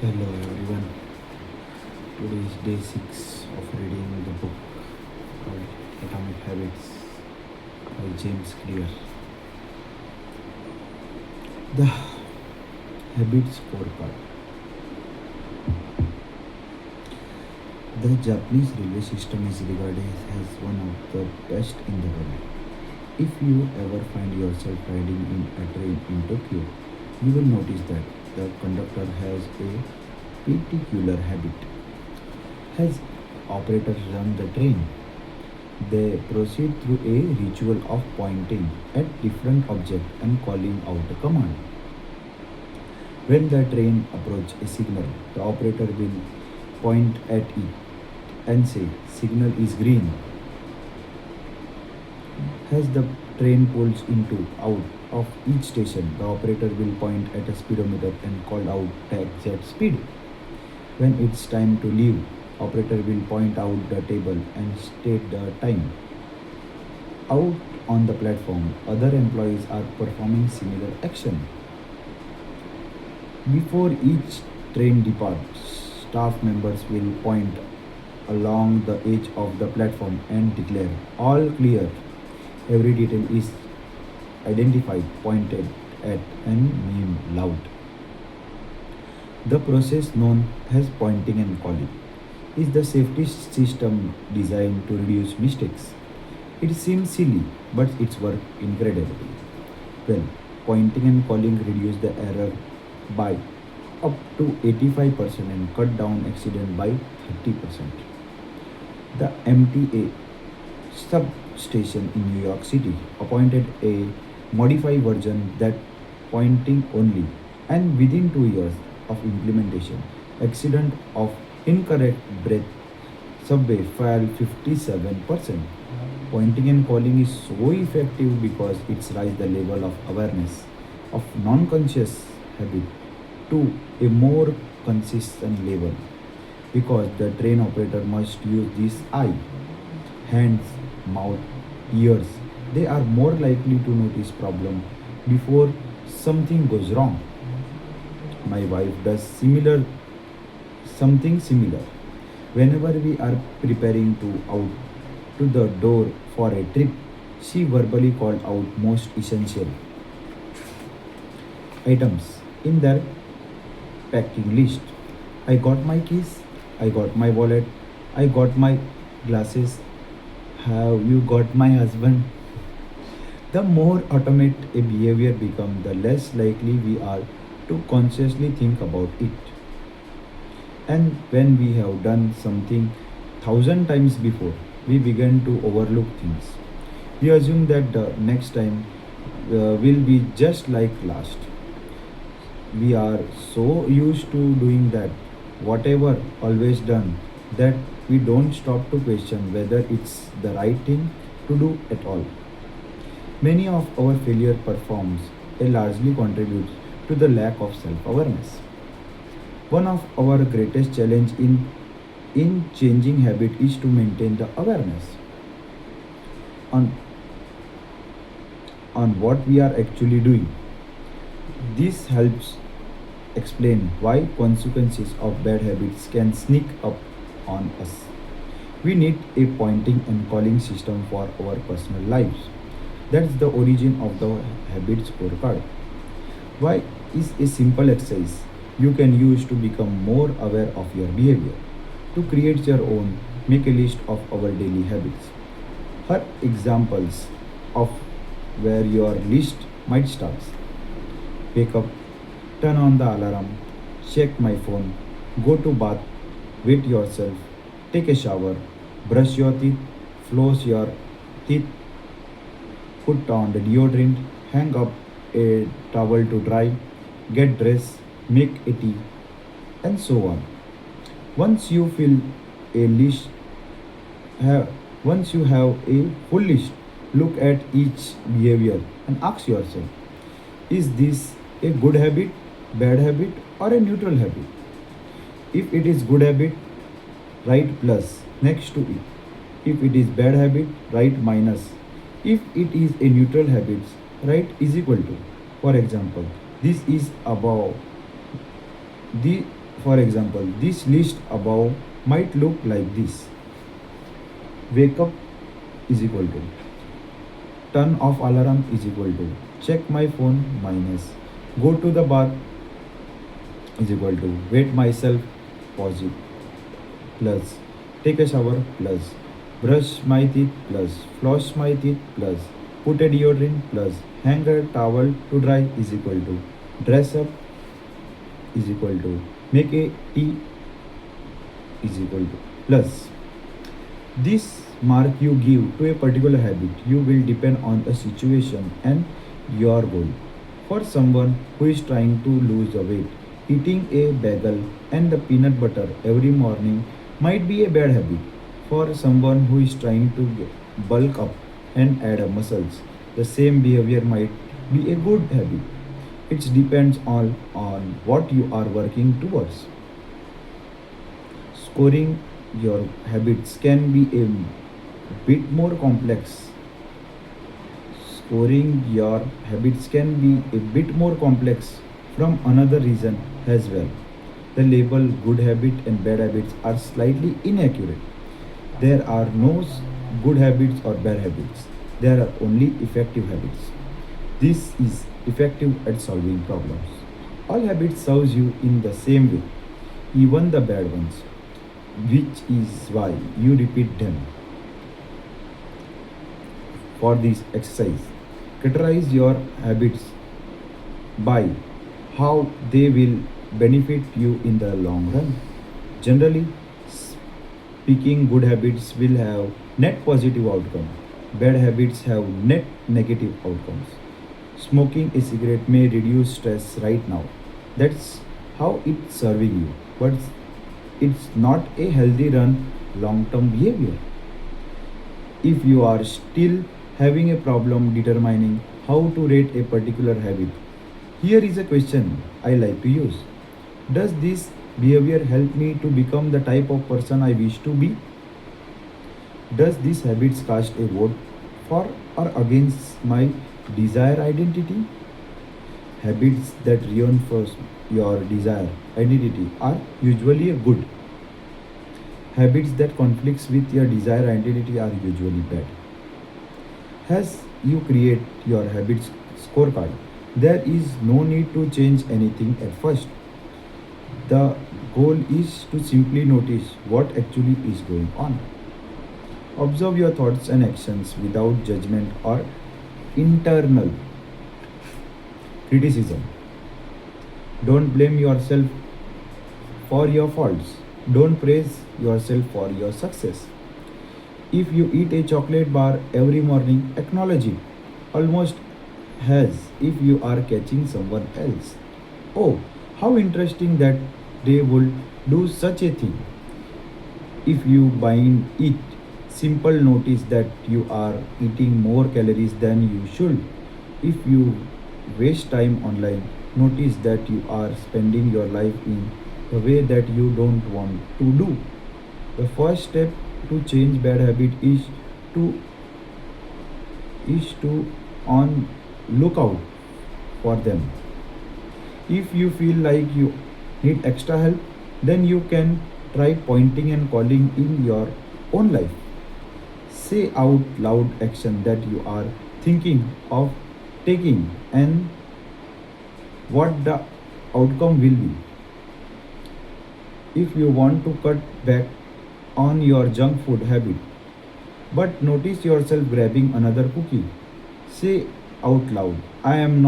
Hello everyone. Today is day 6 of reading the book called Atomic Habits by James Clear. The Habit Scorecard. The Japanese railway system is regarded as one of the best in the world. If you ever find yourself riding in a train in Tokyo, you will notice that the conductor has a particular habit. As operators run the train, they proceed through a ritual of pointing at different objects and calling out a command. When the train approaches a signal, the operator will point at it and say, "Signal is green." As the train pulls into out of each station, the operator will point at a speedometer and call out the exact speed. When it's time to leave, operator will point out the table and state the time. Out on the platform, other employees are performing similar action. Before each train departs, staff members will point along the edge of the platform and declare, "All clear." Every detail is identified, pointed at, and named loud. The process known as pointing and calling is the safety system designed to reduce mistakes. It seems silly, but it's worked incredibly well. Pointing and calling reduce the error by up to 85% and cut down accident by 30%. The MTA substation in New York City appointed a modified version that pointing only, and within 2 years of implementation, accident of incorrect breath subway fell 57%. Pointing and calling is so effective because it's raised the level of awareness of non-conscious habit to a more consistent level, because the train operator must use this eye, hands, mouth, ears. They are more likely to notice problem before something goes wrong. My wife does something similar. Whenever we are preparing to out to the door for a trip, she verbally called out most essential items in their packing list. "I got my keys, I got my wallet, I got my glasses. Have you got my husband?" The more automate a behavior becomes, the less likely we are to consciously think about it. And when we have done something thousand times before, we begin to overlook things. We assume that the next time will be just like last. We are so used to doing that, whatever always done, that we don't stop to question whether it's the right thing to do at all. Many of our failure performs a largely contributes to the lack of self-awareness. One of our greatest challenge in changing habit is to maintain the awareness on what we are actually doing. This helps explain why consequences of bad habits can sneak up on us. We need a pointing and calling system for our personal lives. That's the origin of the habit scorecard. Why is a simple exercise you can use to become more aware of your behavior. To create your own, make a list of our daily habits. Here examples of where your list might start. Wake up, turn on the alarm, check my phone, go to bath, wet yourself, take a shower, brush your teeth, floss your teeth, put on the deodorant, hang up a towel to dry, get dressed, make a tea, and so on. Once you fill a list, have, once you have a full list, look at each behavior and ask yourself, is this a good habit, bad habit, or a neutral habit? If it is good habit, write plus next to it. If it is bad habit, write minus. If it is a neutral habit, write is equal to. For example, this is about the For example, this list above might look like this: wake up is equal to turn off alarm is equal to check my phone minus go to the bath is equal to wait myself positive plus take a shower plus brush my teeth plus floss my teeth plus put a deodorant plus hang a towel to dry is equal to dress up is equal to make a tea is equal to plus this mark you give to a particular habit you will depend on a situation and your goal. For someone who is trying to lose a weight, eating a bagel and the peanut butter every morning might be a bad habit. For someone who is trying to bulk up and add muscles, the same behavior might be a good habit. It depends all on what you are working towards. Scoring your habits can be a bit more complex. Scoring your habits can be a bit more complex from another reason as well. The label good habit and bad habits are slightly inaccurate. There are no good habits or bad habits. There are only effective habits. This is effective at solving problems. All habits serves you in the same way, even the bad ones, which is why you repeat them. For this exercise, categorize your habits by how they will benefit you in the long run. Generally speaking, good habits will have net positive outcome. Bad habits have net negative outcomes. Smoking a cigarette may reduce stress right now. That's how it's serving you. But it's not a healthy run long term behavior. If you are still having a problem determining how to rate a particular habit, here is a question I like to use: does this behavior help me to become the type of person I wish to be? Does these habits cast a vote for or against my desired identity? Habits that reinforce your desired identity are usually a good. Habits that conflicts with your desired identity are usually bad. As you create your habits scorecard, there is no need to change anything at first. The goal is to simply notice what actually is going on. Observe your thoughts and actions without judgment or internal criticism. Don't blame yourself for your faults. Don't praise yourself for your success. If you eat a chocolate bar every morning, acknowledge it, almost as if you are catching someone else. Oh, how interesting that they would do such a thing. If you bind it, simple notice that you are eating more calories than you should. If you waste time online, notice that you are spending your life in a way that you don't want to do. The first step to change bad habit to is to on lookout for them. If you feel like you need extra help, then you can try pointing and calling in your own life. Say out loud action that you are thinking of taking and what the outcome will be. If you want to cut back on your junk food habit, but notice yourself grabbing another cookie, say out loud, I am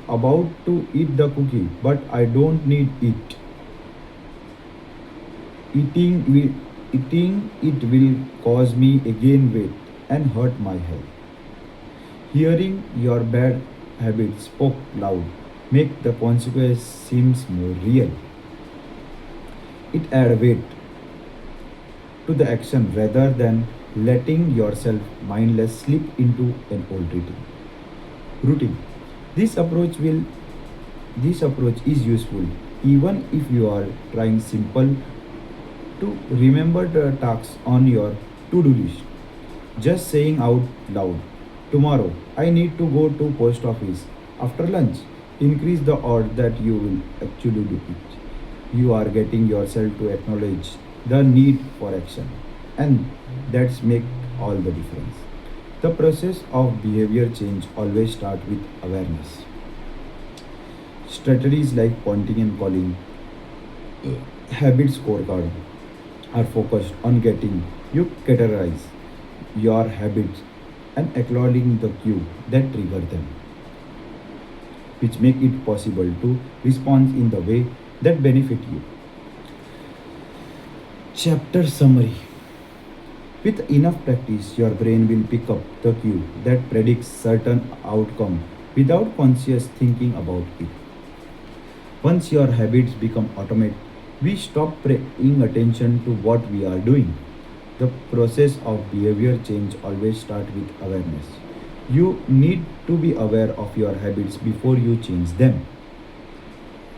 about to eat the cookie, but I don't need it. Eating it will cause me again weight and hurt my health. Hearing your bad habits spoke loud make the consequence seems more real. It add weight to the action rather than letting yourself mindless slip into an old routine. This approach will this approach is useful even if you are trying simple to remember the tasks on your to-do list. Just saying out loud, tomorrow I need to go to post office after lunch increase the odds that you will actually do it. You are getting yourself to acknowledge the need for action, and that's make all the difference. The process of behavior change always start with awareness. Strategies like pointing and calling, habit scorecard are focused on getting you categorize your habits and acknowledging the cue that trigger them, which make it possible to respond in the way that benefit you. Chapter summary. With enough practice, your brain will pick up the cue that predicts certain outcome without conscious thinking about it. Once your habits become automatic, we stop paying attention to what we are doing. The process of behavior change always starts with awareness. You need to be aware of your habits before you change them.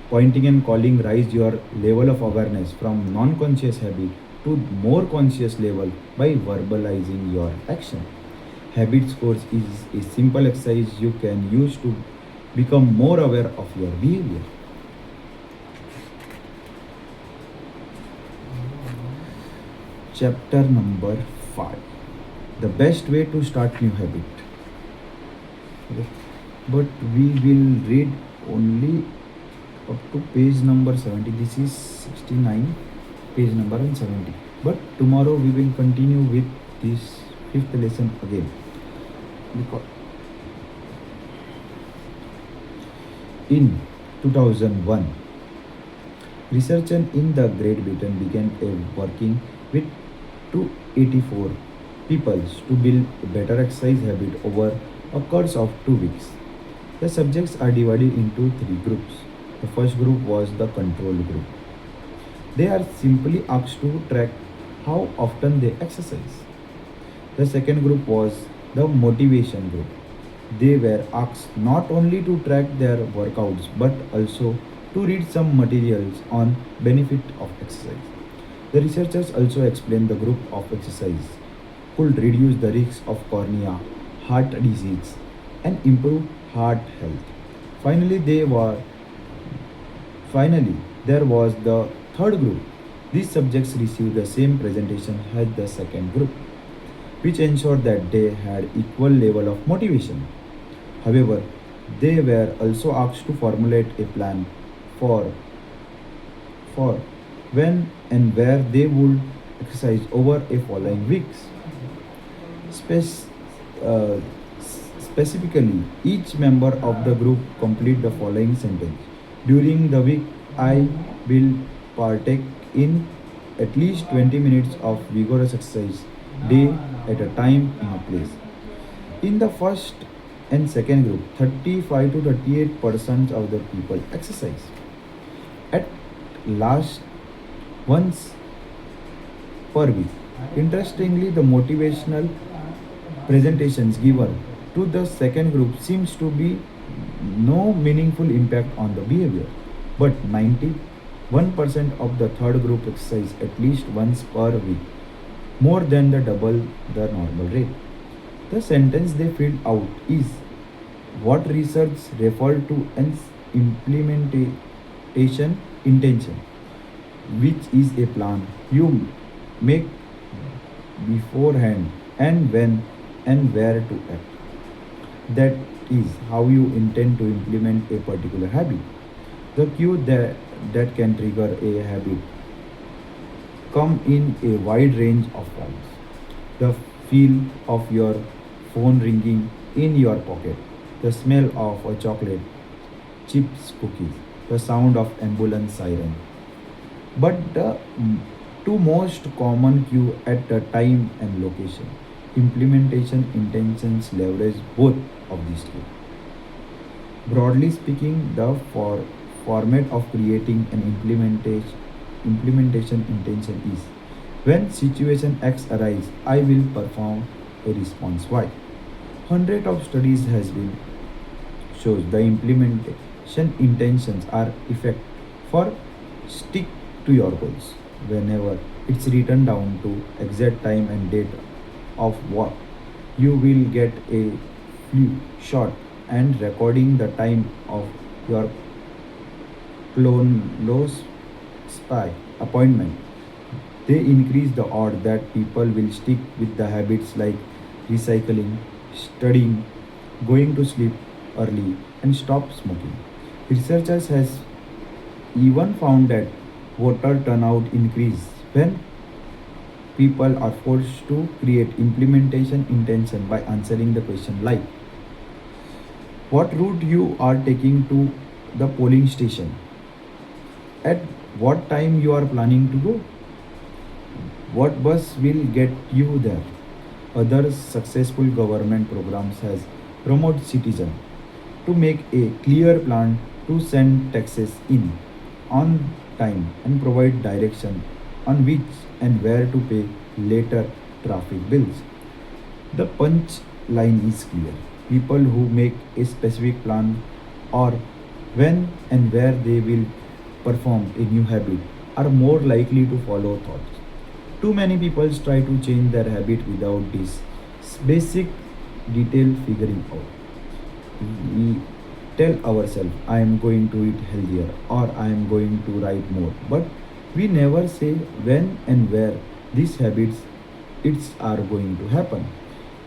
Pointing and calling raise your level of awareness from non-conscious habit to more conscious level by verbalizing your action. Habit scores is a simple exercise you can use to become more aware of your behavior. Chapter number 5. The best way to start new habit. Okay. But we will read only up to page number 70. This is 69, page number and 70. But tomorrow we will continue with this fifth lesson again. Because in 2001, researchers in the Great Britain began working with 284 people to build a better exercise habit over a course of 2 weeks. The subjects are divided into three groups. The first group was the control group. They are simply asked to track how often they exercise. The second group was the motivation group. They were asked not only to track their workouts but also to read some materials on benefit of exercise. The researchers also explained the group of exercise could reduce the risk of cornea, heart disease, and improve heart health. Finally, they were Finally, there was the third group. These subjects received the same presentation as the second group, which ensured that they had equal level of motivation. However, they were also asked to formulate a plan for for when and where they would exercise over a following weeks. Spec- uh, Specifically, each member of the group complete the following sentence. During the week, I will partake in at least 20 minutes of vigorous exercise day at a time in a place. In the first and second group, 35 to 38% of the people exercise. At last, once per week. Interestingly, the motivational presentations given to the second group seems to be no meaningful impact on the behavior, but 91% of the third group exercise at least once per week, more than the double the normal rate. The sentence they filled out is what research referred to as implementation intention, which is a plan you make beforehand and when and where to act. That is how you intend to implement a particular habit. The cue that can trigger a habit come in a wide range of forms. The feel of your phone ringing in your pocket, the smell of a chocolate chips cookies, the sound of ambulance siren. But the two most common cue at the time and location. Implementation intentions leverage both of these two. Broadly speaking, the format of creating an implementation intention is when situation X arise, I will perform a response Y. Hundred of studies has been shows the implementation intentions are effect for stick to your goals. Whenever it's written down to exact time and date of what you will get a few shot and recording the time of your close spy appointment. They increase the odds that people will stick with the habits like recycling, studying, going to sleep early, and stop smoking. Researchers has even found that voter turnout increase when people are forced to create implementation intention by answering the question like what route you are taking to the polling station, at what time you are planning to go, what bus will get you there. Other successful government programs has promote citizen to make a clear plan to send taxes in on time and provide direction on which and where to pay later traffic bills. The punch line is clear. People who make a specific plan or when and where they will perform a new habit are more likely to follow thoughts. Too many people try to change their habit without this basic detail figuring out. We tell ourselves, I am going to eat healthier or I am going to write more, but we never say when and where these habits it's are going to happen.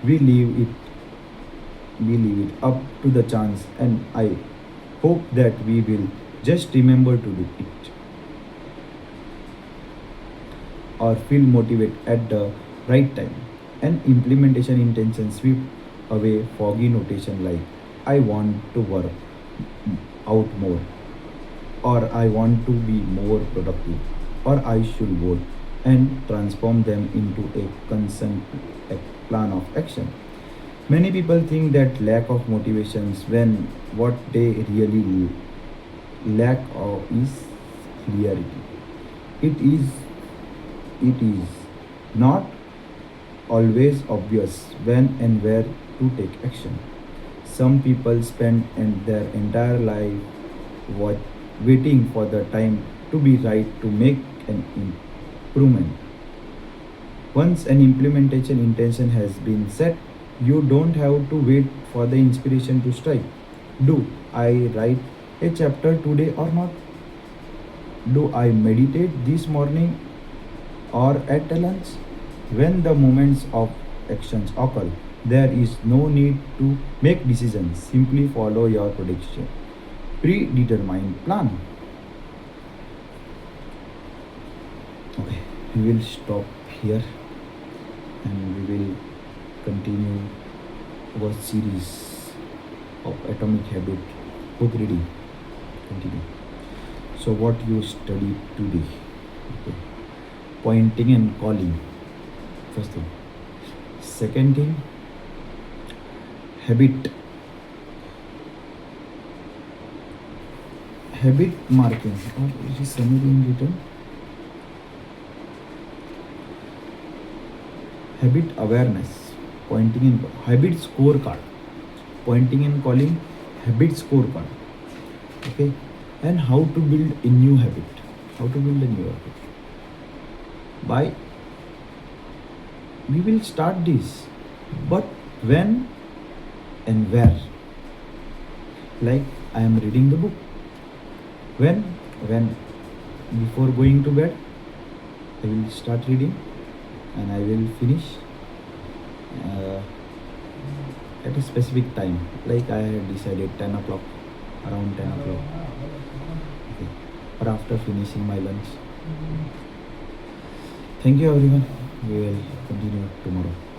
We leave it we leave it up to the chance, and I hope that we will just remember to do it or feel motivated at the right time. And implementation intention sweep away foggy notation like I want to work out more, or I want to be more productive, or I should vote, and transform them into a consent a plan of action. Many people think that lack of motivations when what they really lack of is clarity. It is it is not always obvious when and where to take action. Some people spend their entire life what, waiting for the time to be right to make an improvement. Once an implementation intention has been set, you don't have to wait for the inspiration to strike. Do I write a chapter today or not? Do I meditate this morning or at lunch? When the moments of actions occur, there is no need to make decisions. Simply follow your prediction. Predetermined plan. Okay, we will stop here and we will continue our series of atomic habit book reading. Continue. So, what you studied today? Okay. Pointing and calling. First thing. Second thing, habit. Habit marking. Or is it summary in written? Habit awareness. Pointing and habit scorecard. Pointing and calling habit scorecard. Okay. And how to build a new habit. How to build a new habit. By we will start this, but when and where? Like I am reading the book. When before going to bed, I will start reading and I will finish uh, at a specific time. Like I had decided 10 o'clock, around 10 o'clock. Okay. Or after finishing my lunch. Thank you everyone. We will continue tomorrow.